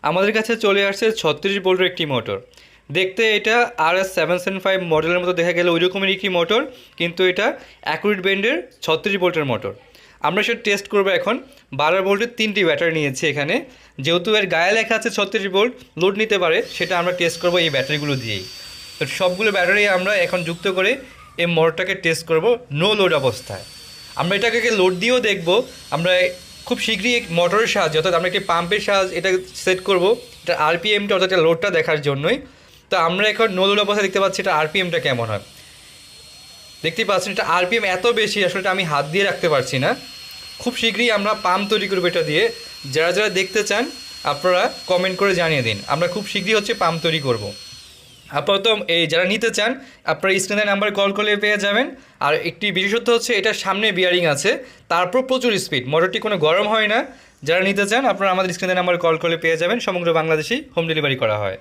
আমাদের কাছে চলে আসছে 36 ভোল্টের একটি মোটর। দেখতে এটা RS775 মডেলের মতো দেখা গেলে ওই রকমের একটি মোটর, কিন্তু এটা অ্যাকুরেট ব্র্যান্ডের 36 ভোল্টের মোটর। আমরা সেটা টেস্ট করবো এখন। 12 ভোল্টের 3টি ব্যাটারি নিয়েছি এখানে। যেহেতু এর গায়ে লেখা আছে 36 ভোল্ট, লোড নিতে পারে, সেটা আমরা টেস্ট করবো এই ব্যাটারিগুলো দিয়েই। তো সবগুলো ব্যাটারি আমরা এখন যুক্ত করে এই মোটরটাকে টেস্ট করব নো লোড অবস্থায়। আমরা এটাকে লোড দিয়েও দেখব। আমরা খুব শীঘ্রই মোটরের সাহায্যে, অর্থাৎ আমরা একটি পাম্পের সাহায্যে এটা সেট করব, এটা আরপিএমটা অর্থাৎ এটা লোডটা দেখার জন্যই। তো আমরা এখন নো লোড অবস্থায় দেখতে পাচ্ছি এটা আরপিএমটা কেমন হয়। দেখতেই পাচ্ছেন এটা আরপিএম এত বেশি, আসলে আমি হাত দিয়ে রাখতে পারছি না। খুব শীঘ্রই আমরা পাম্প তৈরি করবো এটা দিয়ে। যারা যারা দেখতে চান আপনারা কমেন্ট করে জানিয়ে দিন। আমরা খুব শীঘ্রই পাম্প তৈরি করব। আপাতত এই যারা নিতে চান আপনারা স্ক্রিনের নাম্বার কল করলে পেয়ে যাবেন। আর একটি বিশেষত্ব এটার সামনে বিয়ারিং আছে, তারপর প্রচুর স্পিড, মোটরটি কোনো গরম হয় না। যারা নিতে চান আপনারা আমাদের স্ক্রিনের নাম্বার কল করলে পেয়ে যাবেন। সমগ্র বাংলাদেশেই হোম ডেলিভারি করা হয়।